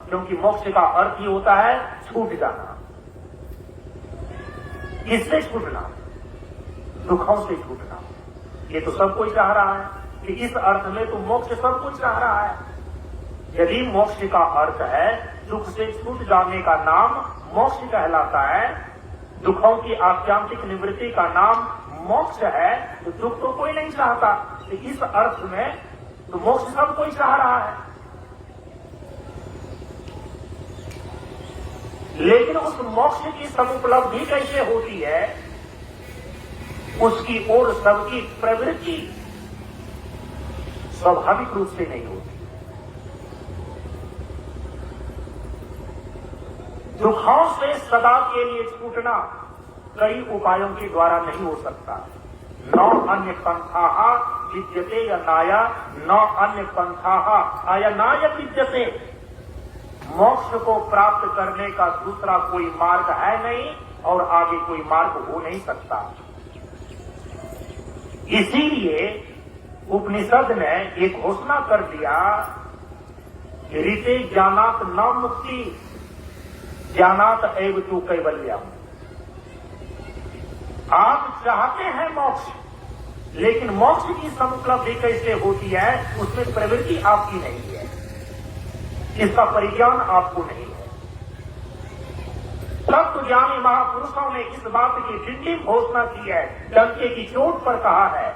क्योंकि मोक्ष का अर्थ ही होता है छूट जाना। किससे छूटना? दुखों से छूटना। ये तो सब कोई चाह रहा है कि इस अर्थ में तो मोक्ष सब कुछ चाह रहा है। यदि मोक्ष का अर्थ है दुख से छूट जाने का नाम मोक्ष कहलाता है, दुखों की आत्यांतिक निवृत्ति का नाम मोक्ष है, तो दुख तो कोई नहीं चाहता। तो इस अर्थ में तो मोक्ष सब कोई चाह रहा है। लेकिन उस मोक्ष की समुपलब्धि कैसे होती है, उसकी ओर सबकी प्रवृत्ति स्वाभाविक रूप से नहीं होती। दुखों से सदा के लिए छूटना कई उपायों के द्वारा नहीं हो सकता। न अन्य पंथाः विद्यते यनाय, न अन्य पंथाः अयनाय विद्यते। मोक्ष को प्राप्त करने का दूसरा कोई मार्ग है नहीं और आगे कोई मार्ग हो नहीं सकता। इसीलिए उपनिषद ने एक घोषणा कर दिया, ऋते ज्ञानात् न मुक्ति, ज्ञानात् एव तु कैवल्यम्। आप चाहते हैं मोक्ष, लेकिन मोक्ष की समुपलब्धि कैसे होती है उसमें प्रवृत्ति आपकी नहीं है, इसका परिज्ञान आपको नहीं है। तत्वज्ञानी महापुरुषों ने इस बात की डिंडिम घोषणा की है, डंके की चोट पर कहा है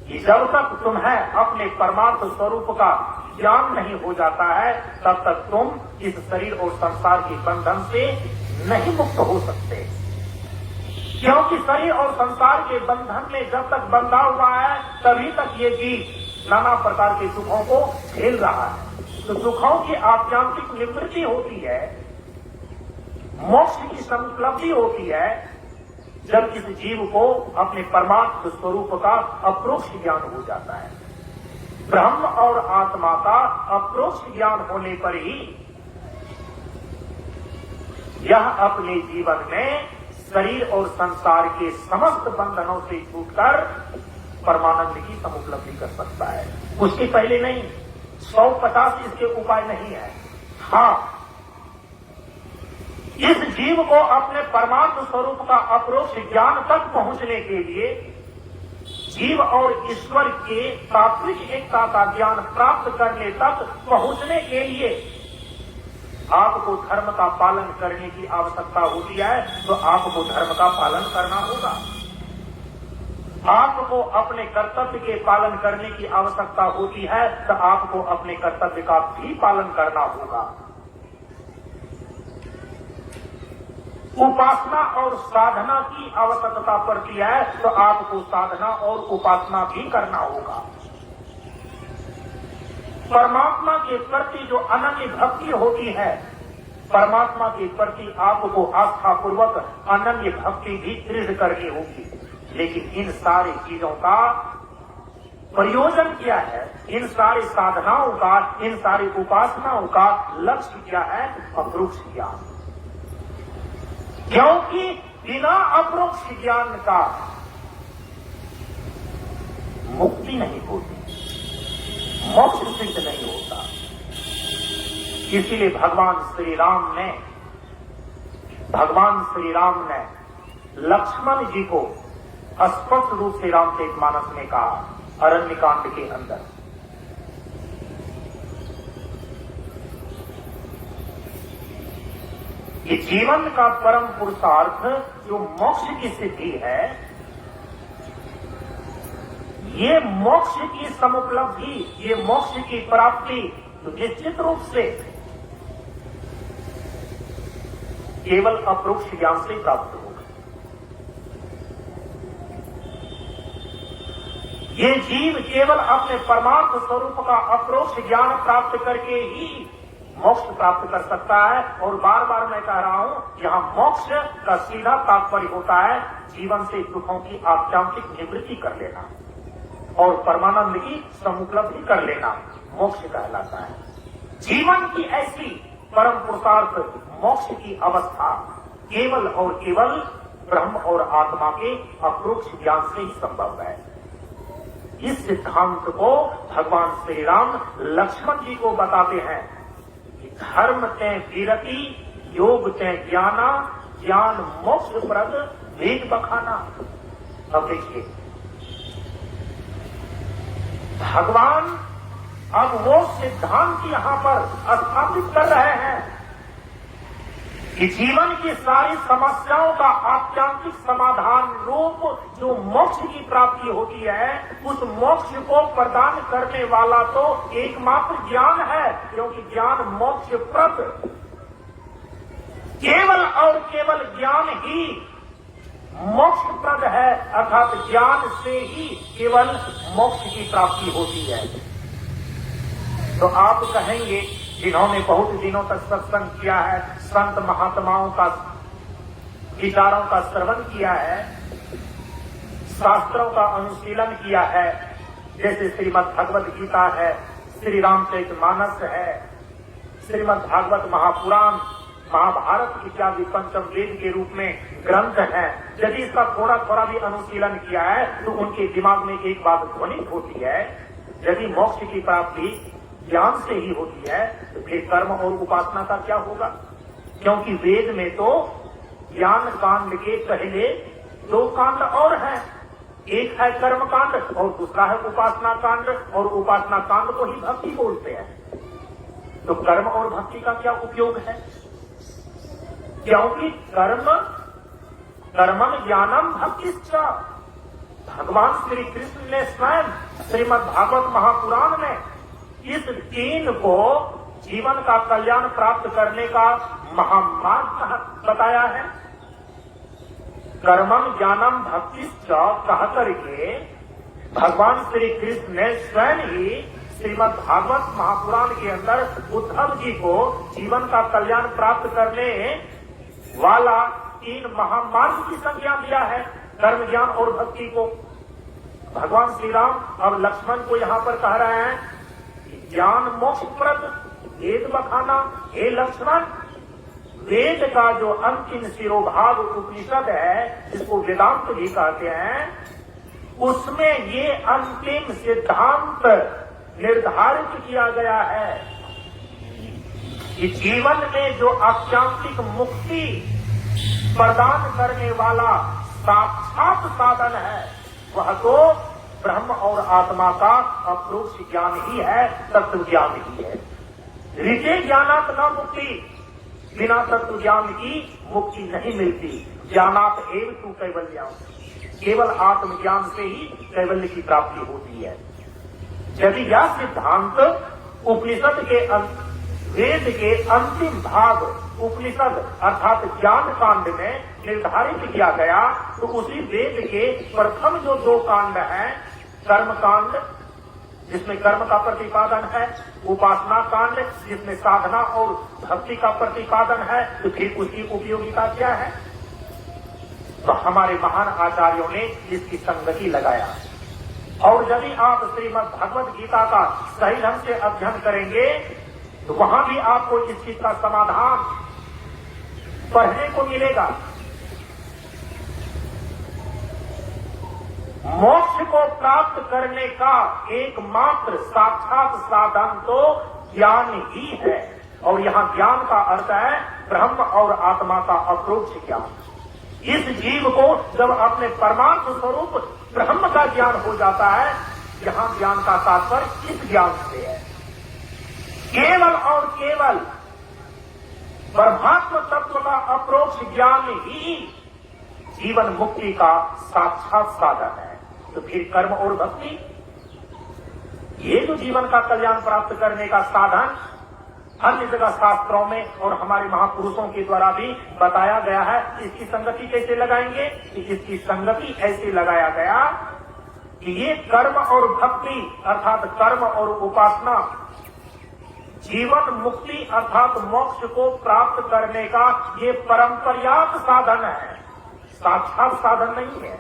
कि जब तक तुम्हें अपने परमार्थ स्वरूप का ज्ञान नहीं हो जाता है तब तक तुम इस शरीर और संसार के बंधन से नहीं मुक्त हो सकते। क्योंकि शरीर और संसार के बंधन में जब तक बंधा हुआ है तभी तक ये जीव नाना प्रकार के सुखों को झेल रहा है। तो सुखों की आत्यांतिक निवृत्ति होती है, मोक्ष की समुपलब्धि होती है जब इस जीव को अपने परमार्थ स्वरूप का अप्रोक्ष ज्ञान हो जाता है। ब्रह्म और आत्मा का अप्रोक्ष ज्ञान होने पर ही यह अपने जीवन में शरीर और संसार के समस्त बंधनों से छूटकर परमानंद की समुपलब्धि कर सकता है। उसके पहले नहीं। 150 इसके उपाय नहीं है। हाँ, इस जीव को अपने परमात्म स्वरूप का अप्रोक्ष ज्ञान तक पहुंचने के लिए जीव और ईश्वर के तात्विक एकता का ज्ञान प्राप्त करने तक पहुंचने के लिए आपको धर्म का पालन करने की आवश्यकता होती है, तो आपको धर्म का पालन करना होगा। आपको अपने कर्तव्य के पालन करने की आवश्यकता होती है, तो आपको अपने कर्तव्य का भी पालन करना होगा। उपासना और साधना की आवश्यकता पड़ती है, तो आपको साधना और उपासना भी करना होगा। परमात्मा के प्रति जो अनन्य भक्ति होती है, परमात्मा के प्रति आपको आस्था पूर्वक अनन्य भक्ति भी दृढ़ करनी होगी। लेकिन इन सारी चीजों का प्रयोजन क्या है? इन सारी साधनाओं का, इन सारी उपासनाओं का लक्ष्य क्या है? अप्रोक्ष ज्ञान। क्योंकि बिना अप्रोक्ष ज्ञान का मुक्ति नहीं होती, मोक्ष सिद्ध नहीं होता। इसीलिए भगवान श्री राम ने लक्ष्मण जी को स्पष्ट रूप से रामचरितमानस में कहा, अरण्यकांड के अंदर, ये जीवन का परम पुरुषार्थ जो मोक्ष की सिद्धि है, ये मोक्ष की समुपलब्धि, ये मोक्ष की प्राप्ति तो निश्चित रूप से केवल अप्रोक्ष ज्ञान से प्राप्त होगा। ये जीव केवल अपने परमार्थ स्वरूप का अप्रोक्ष ज्ञान प्राप्त करके ही मोक्ष प्राप्त कर सकता है। और बार बार मैं कह रहा हूं, यहां मोक्ष का सीधा तात्पर्य होता है जीवन से दुखों की आत्यांतिक निवृत्ति कर लेना और परमानंद की समुपलब्धि कर लेना मोक्ष कहलाता है। जीवन की ऐसी परम पुरुषार्थ मोक्ष की अवस्था केवल और केवल ब्रह्म और आत्मा के अप्रोक्ष ज्ञान से ही संभव है। इस सिद्धांत को भगवान श्री राम लक्ष्मण जी को बताते हैं कि धर्म ते विरति, योग ते ज्ञाना, ज्ञान मोक्ष प्रद, वेद बखाना। अब देखिए, भगवान अब वो सिद्धांत यहां पर स्थापित कर रहे हैं कि जीवन की सारी समस्याओं का आत्यांतिक समाधान रूप जो मोक्ष की प्राप्ति होती है, उस मोक्ष को प्रदान करने वाला तो एकमात्र ज्ञान है, क्योंकि ज्ञान मोक्ष प्रद, केवल और केवल ज्ञान ही मोक्षप्रद है, अर्थात ज्ञान से ही केवल मोक्ष की प्राप्ति होती है। तो आप कहेंगे, जिन्होंने बहुत दिनों तक सत्संग किया है, संत महात्माओं का विचारों का श्रवण किया है, शास्त्रों का अनुशीलन किया है, जैसे श्रीमद् भगवद गीता है, श्री रामचरितमानस है, श्रीमद् भागवत महापुराण, महाभारत इत्यादि पंचम वेद के रूप में ग्रंथ हैं। यदि इसका थोड़ा थोड़ा भी अनुशीलन किया है तो उनके दिमाग में एक बात ध्वनित होती है, यदि मोक्ष की प्राप्ति ज्ञान से ही होती है तो फिर कर्म और उपासना का क्या होगा? क्योंकि वेद में तो ज्ञान कांड के पहले दो कांड और हैं, एक है कर्म कांड और दूसरा है उपासना कांड, और उपासना कांड को ही भक्ति बोलते हैं। तो कर्म और भक्ति का क्या उपयोग है? क्योंकि कर्मम ज्ञानम भक्तिश्च, भगवान श्री कृष्ण ने स्वयं श्रीमद् भागवत महापुराण में इस तीन को जीवन का कल्याण प्राप्त करने का महामार्ग बताया है। कर्मम ज्ञानम भक्तिश्च कह करके भगवान श्री कृष्ण ने स्वयं ही श्रीमद् भागवत महापुराण के अंदर उद्धव जी को जीवन का कल्याण प्राप्त करने वाला तीन महामार्ग की संज्ञा दिया है, कर्म ज्ञान और भक्ति को। भगवान श्री राम अब लक्ष्मण को यहाँ पर कह रहे हैं कि ज्ञान मोक्षप्रद, वेद बखाना। हे लक्ष्मण, वेद का जो अंतिम शिरोभाग उपनिषद है, जिसको वेदांत भी कहते हैं, उसमें ये अंतिम सिद्धांत निर्धारित किया गया है कि जीवन में जो आत्यांतिक मुक्ति प्रदान करने वाला साक्षात साधन है, वह तो ब्रह्म और आत्मा का अप्रोक्ष ज्ञान ही है, तत्व ज्ञान ही है। ऋते ज्ञानात् न मुक्ति, बिना तत्व ज्ञान की मुक्ति नहीं मिलती। ज्ञानात् एव तु कैवल्यम, केवल आत्मज्ञान से ही कैवल्य की प्राप्ति होती है। यदि यह सिद्धांत उपनिषद के वेद के अंतिम भाग उपनिषद अर्थात ज्ञान कांड में निर्धारित किया गया, तो उसी वेद के प्रथम जो दो कांड हैं, कर्म कांड जिसमें कर्म का प्रतिपादन है, उपासना कांड जिसमें साधना और भक्ति का प्रतिपादन है, तो फिर उसकी उपयोगिता क्या है? तो हमारे महान आचार्यों ने इसकी संगति लगाया। और यदि आप श्रीमद् भगवद गीता का सही ढंग से अध्ययन करेंगे तो वहां भी आपको इस चीज का समाधान पढ़ने को मिलेगा। मोक्ष को प्राप्त करने का एकमात्र साक्षात साधन तो ज्ञान ही है, और यहाँ ज्ञान का अर्थ है ब्रह्म और आत्मा का अप्रोक्ष ज्ञान। इस जीव को जब अपने परमार्थ स्वरूप ब्रह्म का ज्ञान हो जाता है, यहाँ ज्ञान का तात्पर्य इस ज्ञान से है। केवल और केवल परमात्म तत्व का अप्रोक्ष ज्ञान ही जीवन मुक्ति का साक्षात साधन है। तो फिर कर्म और भक्ति, ये जो जीवन का कल्याण प्राप्त करने का साधन अन्य जगह शास्त्रों में और हमारे महापुरुषों के द्वारा भी बताया गया है, इसकी संगति कैसे लगाएंगे? इसकी संगति ऐसे लगाया गया कि ये कर्म और भक्ति अर्थात कर्म और उपासना जीवन मुक्ति अर्थात मोक्ष को प्राप्त करने का ये परम पर्याप्त साधन है, साक्षात साधन नहीं है।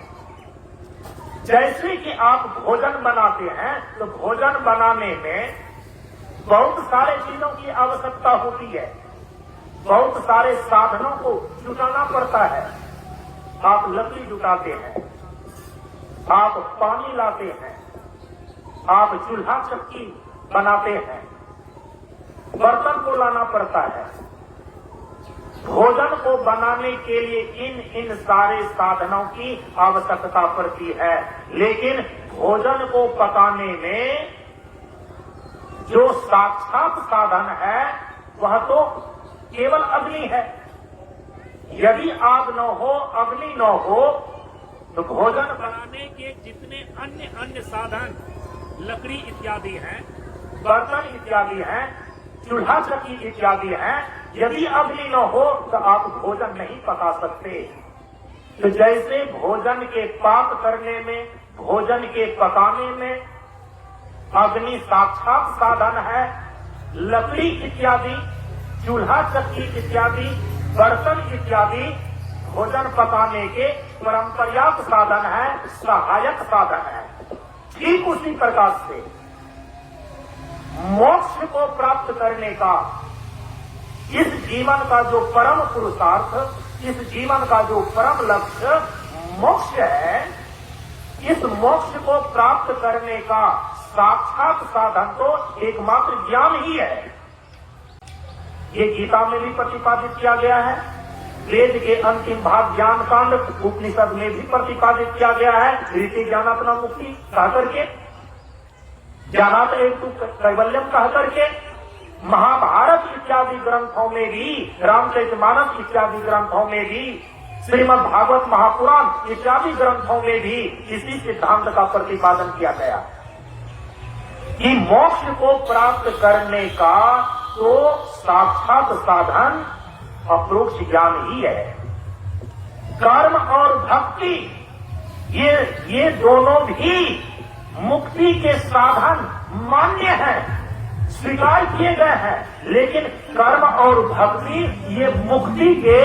जैसे कि आप भोजन बनाते हैं तो भोजन बनाने में बहुत सारे चीजों की आवश्यकता होती है, बहुत सारे साधनों को जुटाना पड़ता है। आप लकड़ी जुटाते हैं, आप पानी लाते हैं, आप चूल्हा चक्की बनाते हैं, बर्तन को लाना पड़ता है। भोजन को बनाने के लिए इन सारे साधनों की आवश्यकता पड़ती है, लेकिन भोजन को पकाने में जो साक्षात साधन है वह तो केवल अग्नि है। यदि आग न हो, अग्नि न हो, तो भोजन बनाने के जितने अन्य साधन, लकड़ी इत्यादि हैं, बर्तन इत्यादि हैं, चूल्हा चक्की इत्यादि हैं, यदि अग्नि न हो तो आप भोजन नहीं पका सकते। तो जैसे भोजन के पाक करने में, भोजन के पकाने में अग्नि साक्षात साधन है, लकड़ी इत्यादि, चूल्हा चक्की इत्यादि, बर्तन इत्यादि भोजन पकाने के परंपरागत साधन है, सहायक साधन है। ठीक उसी प्रकार से मोक्ष को प्राप्त करने का, इस जीवन का जो परम पुरुषार्थ, इस जीवन का जो परम लक्ष्य मोक्ष है, इस मोक्ष को प्राप्त करने का साक्षात साधन तो एकमात्र ज्ञान ही है। ये गीता में भी प्रतिपादित किया गया है, वेद के अंतिम भाग ज्ञान कांड उपनिषद में भी प्रतिपादित किया गया है। रीति ज्ञानात्मा मुक्ति कह करके, ज्ञानात एक कैवल्यम कह करके, महाभारत इत्यादि ग्रंथों में भी, रामचरितमानस इत्यादि ग्रंथों में भी, श्रीमद् भागवत महापुराण इत्यादि ग्रंथों में भी इसी सिद्धांत का प्रतिपादन किया गया कि मोक्ष को प्राप्त करने का तो साक्षात साधन अपरोक्ष ज्ञान ही है। कर्म और भक्ति ये दोनों भी मुक्ति के साधन मान्य हैं, स्वीकार किए गए हैं, लेकिन कर्म और भक्ति ये मुक्ति के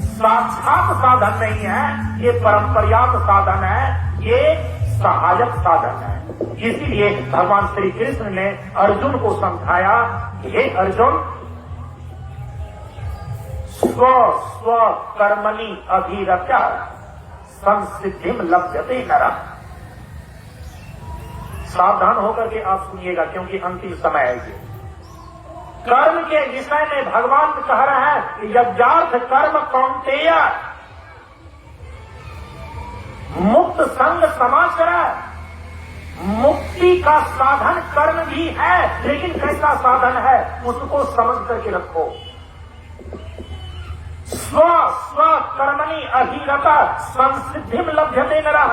साक्षात साधन नहीं है, ये परंपरागत साधन है, ये सहायक साधन है। इसीलिए भगवान श्री कृष्ण ने अर्जुन को समझाया, हे अर्जुन, स्व कर्मणि अभिरत्या संसिद्धिम लभ्यते नरः। सावधान होकर के आप सुनिएगा, क्योंकि अंतिम समय है ये। कर्म के विषय में भगवान कह रहे हैं कि यज्ञार्थ कर्म कौन्तेय मुक्त संग समाचर। मुक्ति का साधन कर्म भी है, लेकिन कैसा साधन है उसको समझ करके रखो। स्व कर्मणि अभिरता संसिद्धिम लभ्यते नरः।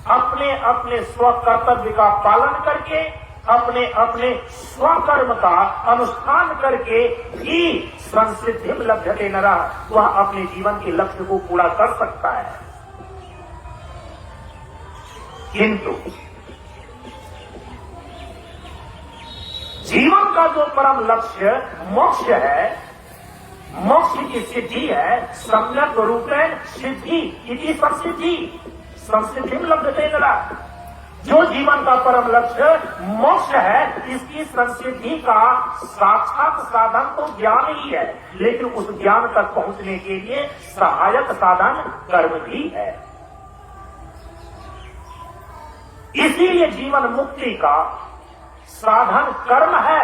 अपने अपने स्व कर्तव्य का पालन करके, अपने अपने स्वकर्म का अनुष्ठान करके भी संसिद्धिम लभ्यते नरः, वह अपने जीवन के लक्ष्य को पूरा कर सकता है। किंतु जीवन का जो परम लक्ष्य मोक्ष है, मोक्ष की सिद्धि है, सम्यक रूपेण सिद्धि इति संसिद्धि, संसिद्धिम लभ्यते नरः। जो जीवन का परम लक्ष्य मोक्ष है, इसकी संसिद्धि का साक्षात साधन तो ज्ञान ही है, लेकिन उस ज्ञान तक पहुंचने के लिए सहायक साधन कर्म भी है। इसीलिए जीवन मुक्ति का साधन कर्म है,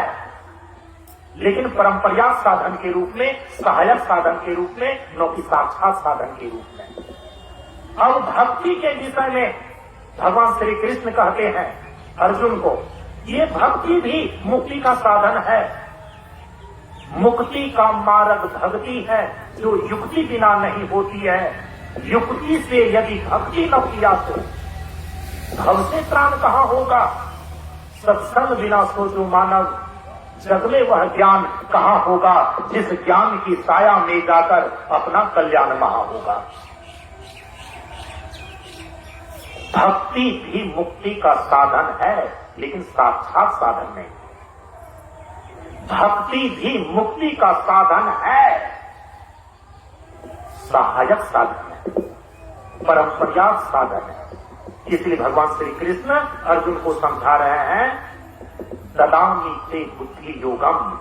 लेकिन परंपरागत साधन के रूप में, सहायक साधन के रूप में, न कि साक्षात साधन के रूप में। अब भक्ति के विषय में भगवान श्री कृष्ण कहते हैं अर्जुन को, ये भक्ति भी मुक्ति का साधन है। मुक्ति का मार्ग भक्ति है, जो युक्ति बिना नहीं होती है। युक्ति से यदि भक्ति न किया तो भव से त्राण कहां होगा। सत्संग बिना सोचो मानव, जग में वह ज्ञान कहां होगा, जिस ज्ञान की साया में जाकर अपना कल्याण महा होगा। भक्ति भी मुक्ति का साधन है, लेकिन साक्षात साधन नहीं। भक्ति भी मुक्ति का साधन है, सहायक साधन है, परंपरागत साधन है। इसलिए भगवान श्री कृष्ण अर्जुन को समझा रहे हैं, ददामि ते बुद्धि योगम।